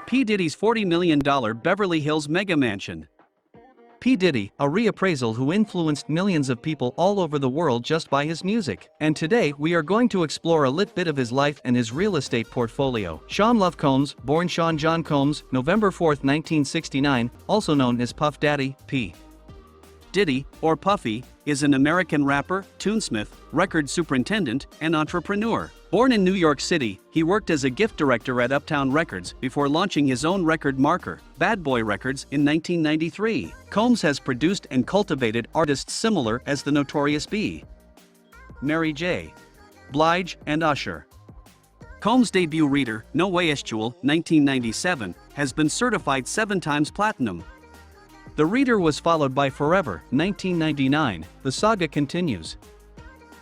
P. Diddy's $40 million Beverly Hills mega mansion. P. Diddy, a reappraisal who influenced millions of people all over the world just by his music. And today we are going to explore a little bit of his life and his real estate portfolio. Sean Love Combs, born Sean John Combs, November 4, 1969, also known as Puff Daddy, P. Diddy, or Puffy, is an American rapper, tunesmith, record superintendent, and entrepreneur. Born in New York City, he worked as a gift director at Uptown Records before launching his own record marker, Bad Boy Records, in 1993. Combs has produced and cultivated artists similar as the Notorious B. Mary J. Blige, and Usher. Combs' debut reader, No Way Estual, 1997, has been certified 7 times platinum. The Reader was followed by Forever, 1999, the saga continues.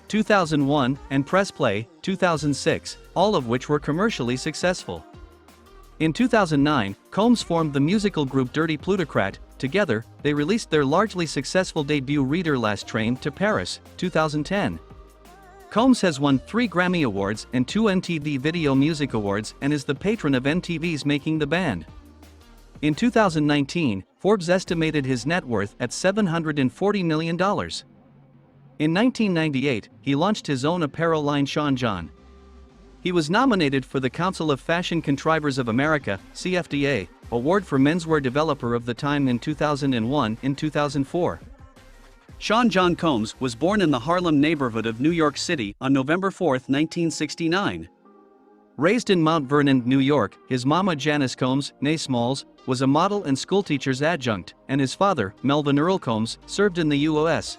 2001, and Press Play, 2006, all of which were commercially successful. In 2009, Combs formed the musical group Dirty Plutocrat. Together, they released their largely successful debut Reader Last Train to Paris, 2010. Combs has won 3 Grammy Awards and 2 MTV Video Music Awards and is the patron of MTV's Making the Band. In 2019, Forbes estimated his net worth at $740 million. In 1998, he launched his own apparel line Sean John. He was nominated for the Council of Fashion Contrivers of America, CFDA, Award for Menswear Developer of the Time in 2001 and 2004. Sean John Combs was born in the Harlem neighborhood of New York City on November 4, 1969. Raised in Mount Vernon, New York, his mama Janice Combs, née Smalls, was a model and schoolteacher's adjunct, and his father, Melvin Earl Combs, served in the U.S.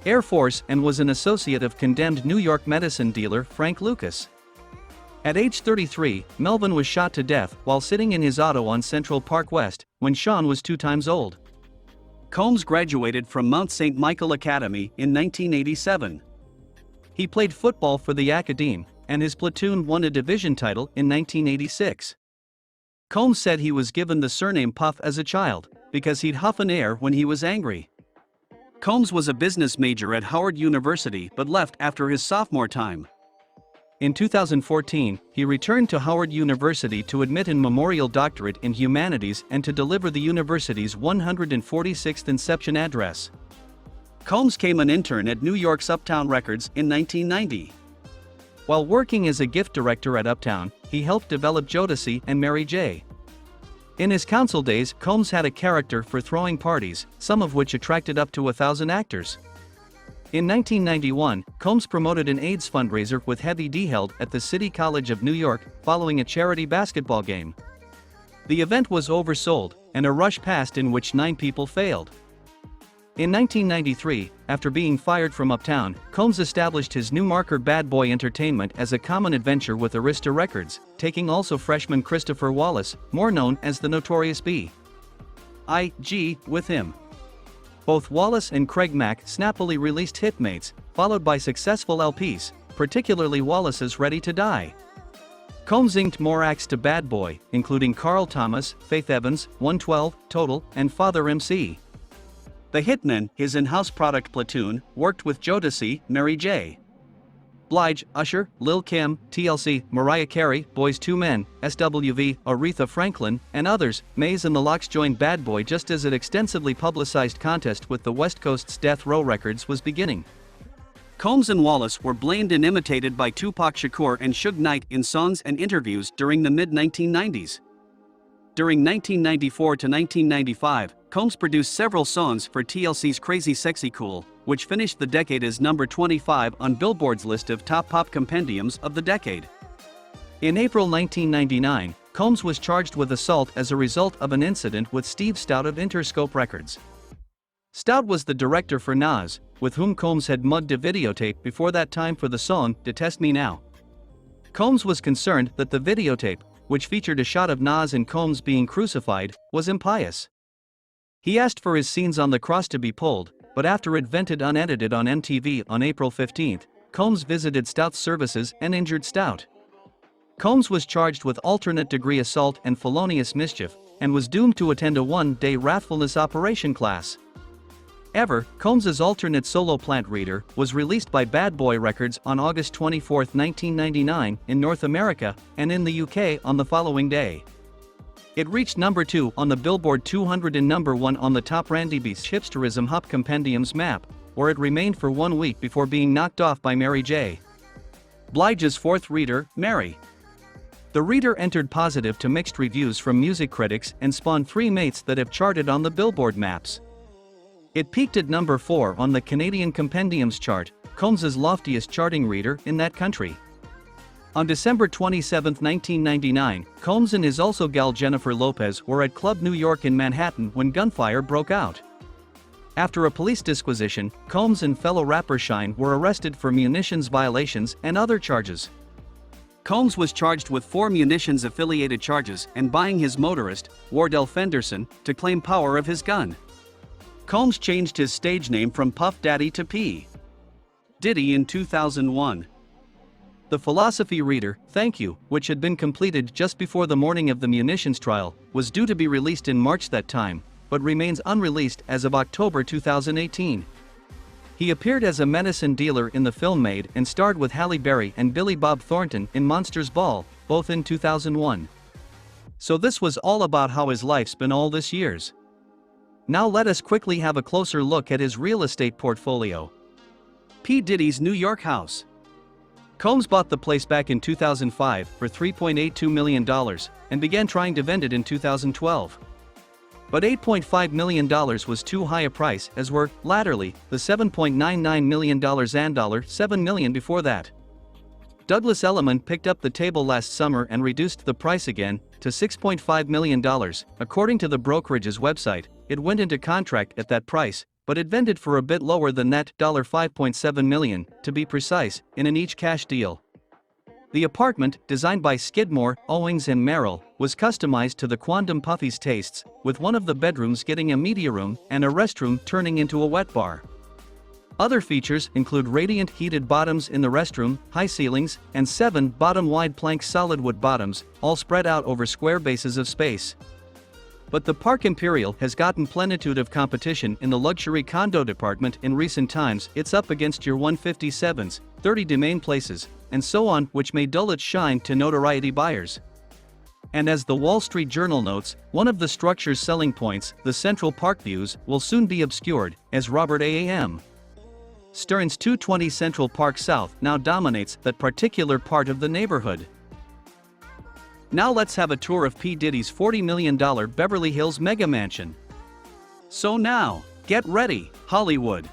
Air Force and was an associate of condemned New York medicine dealer Frank Lucas. At age 33, Melvin was shot to death while sitting in his auto on Central Park West, when Sean was 2 times old. Combs graduated from Mount St. Michael Academy in 1987. He played football for the Academe, and his platoon won a division title in 1986. Combs said he was given the surname Puff as a child, because he'd huff an air when he was angry. Combs was a business major at Howard University but left after his sophomore time. In 2014, he returned to Howard University to admit an memorial doctorate in humanities and to deliver the university's 146th Inception address. Combs became an intern at New York's Uptown Records in 1990. While working as a gift director at Uptown, he helped develop Jodeci and Mary J. In his council days, Combs had a character for throwing parties, some of which attracted up to 1,000 actors. In 1991, Combs promoted an AIDS fundraiser with Heavy D held at the City College of New York, following a charity basketball game. The event was oversold, and a rush passed in which 9 people failed. In 1993, after being fired from Uptown, Combs established his new marker Bad Boy Entertainment as a common adventure with Arista Records, taking also freshman Christopher Wallace, more known as the Notorious B.I.G., with him. Both Wallace and Craig Mack snappily released hitmates, followed by successful LPs, particularly Wallace's Ready to Die. Combs inked more acts to Bad Boy, including Carl Thomas, Faith Evans, 112, Total, and Father MC. The Hitmen, his in-house product platoon, worked with Jodeci, Mary J. Blige, Usher, Lil' Kim, TLC, Mariah Carey, Boyz II Men, SWV, Aretha Franklin, and others. Maze and the Lox joined Bad Boy just as an extensively publicized contest with the West Coast's Death Row Records was beginning. Combs and Wallace were blamed and imitated by Tupac Shakur and Suge Knight in songs and interviews during the mid-1990s. During 1994 to 1995, Combs produced several songs for TLC's Crazy Sexy Cool, which finished the decade as number 25 on Billboard's list of top pop compendiums of the decade. In April 1999, Combs was charged with assault as a result of an incident with Steve Stout of Interscope Records. Stout was the director for Nas, with whom Combs had mugged a videotape before that time for the song Detest Me Now. Combs was concerned that the videotape, which featured a shot of Nas and Combs being crucified, was impious. He asked for his scenes on the cross to be pulled, but after it vented unedited on MTV on April 15, Combs visited Stout's services and injured Stout. Combs was charged with alternate-degree assault and felonious mischief, and was doomed to attend a one-day wrathfulness operation class. Ever, Combs's alternate solo plant reader was released by Bad Boy Records on August 24, 1999, in North America, and in the UK on the following day. It reached number 2 on the Billboard 200 and number 1 on the top Randy's Hipsterism Hop Compendium's map, where it remained for 1 week before being knocked off by Mary J. Blige's fourth reader, Mary. The reader entered positive to mixed reviews from music critics and spawned 3 mates that have charted on the Billboard maps. It peaked at number 4 on the Canadian Compendiums chart, Combs's loftiest charting reader in that country. On December 27, 1999, Combs and his also gal Jennifer Lopez were at Club New York in Manhattan when gunfire broke out. After a police disquisition, Combs and fellow rapper Shine were arrested for munitions violations and other charges. Combs was charged with 4 munitions-affiliated charges and buying his motorist, Wardell Fenderson, to claim power of his gun. Combs changed his stage name from Puff Daddy to P. Diddy in 2001. The Philosophy Reader, Thank You, which had been completed just before the morning of the munitions trial, was due to be released in March that time, but remains unreleased as of October 2018. He appeared as a medicine dealer in the film Made and starred with Halle Berry and Billy Bob Thornton in Monsters Ball, both in 2001. So this was all about how his life's been all this years. Now let us quickly have a closer look at his real estate portfolio. P. Diddy's New York house. Combs bought the place back in 2005 for $3.82 million and began trying to vend it in 2012. But $8.5 million was too high a price, as were, latterly, the $7.99 million and $7 million before that. Douglas Elliman picked up the table last summer and reduced the price again to $6.5 million. According to the brokerage's website, it went into contract at that price, but it vended for a bit lower than that, $5.7 million, to be precise, in an each cash deal. The apartment, designed by Skidmore, Owings and Merrill, was customized to the Quantum Puffy's tastes, with one of the bedrooms getting a media room and a restroom turning into a wet bar. Other features include radiant heated bottoms in the restroom, high ceilings, and 7 bottom-wide plank solid wood bottoms, all spread out over square bases of space. But the Park Imperial has gotten plenitude of competition in the luxury condo department in recent times. It's up against your 157s, 30 Domain Places, and so on, which may dull its shine to notoriety buyers. And as the Wall Street Journal notes, one of the structure's selling points, the Central Park views, will soon be obscured, as Robert A.M. Stern's 220 Central Park South now dominates that particular part of the neighborhood. Now let's have a tour of P. Diddy's $40 million Beverly Hills mega mansion. So now, get ready, Hollywood.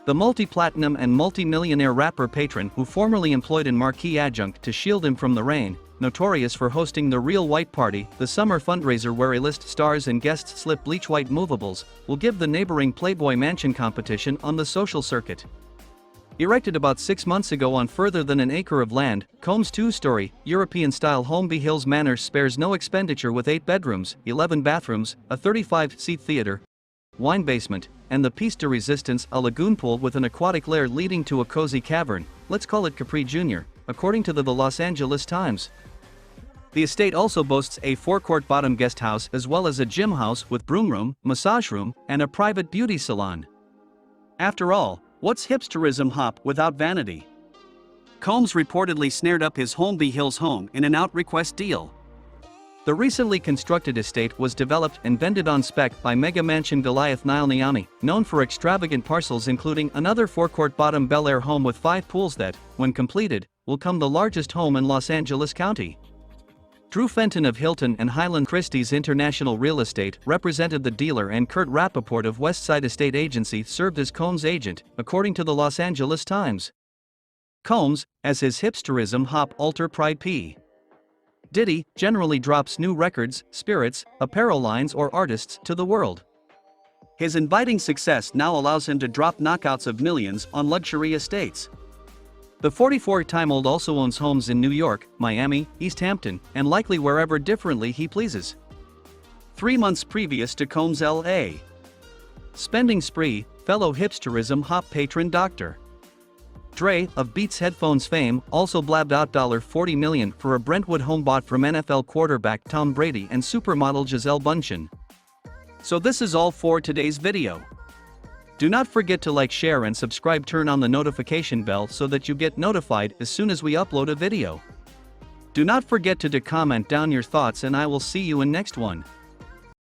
The multi-platinum and multi-millionaire rapper patron who formerly employed an marquee adjunct to shield him from the rain, notorious for hosting the Real White Party, the summer fundraiser where A-list stars and guests slip bleach white movables, will give the neighboring Playboy Mansion competition on the social circuit. Erected about 6 months ago on further than an acre of land, Combs' 2-story, European-style Holmby Hills Manor spares no expenditure with 8 bedrooms, 11 bathrooms, a 35-seat theater, wine basement, and the piece de resistance, a lagoon pool with an aquatic lair leading to a cozy cavern. Let's call it Capri Jr., according to the Los Angeles Times. The estate also boasts a forecourt bottom guest house as well as a gym house with broom room, massage room, and a private beauty salon. After all, what's hipsterism hop without vanity? Combs reportedly snared up his Holmby Hills home in an out-request deal. The recently constructed estate was developed and vended on spec by mega mansion Goliath Nile Niami, known for extravagant parcels including another forecourt bottom Bel Air home with 5 pools that, when completed, will become the largest home in Los Angeles County. Drew Fenton of Hilton and Highland Christie's International Real Estate represented the dealer, and Kurt Rappaport of Westside Estate Agency served as Combs' agent, according to the Los Angeles Times. Combs, as his hipsterism hop alter pride P. Diddy, generally drops new records, spirits, apparel lines or artists to the world. His inviting success now allows him to drop knockouts of millions on luxury estates. The 44-time-old also owns homes in New York, Miami, East Hampton, and likely wherever differently he pleases. 3 months previous to Combs' L.A. spending spree, fellow hipsterism hop patron Dr. Dre, of Beats headphones fame, also blabbed out $40 million for a Brentwood home bought from NFL quarterback Tom Brady and supermodel Gisele Bündchen. So this is all for today's video. Do not forget to like, share and subscribe. Turn on the notification bell so that you get notified as soon as we upload a video. Do not forget to comment down your thoughts and I will see you in next one.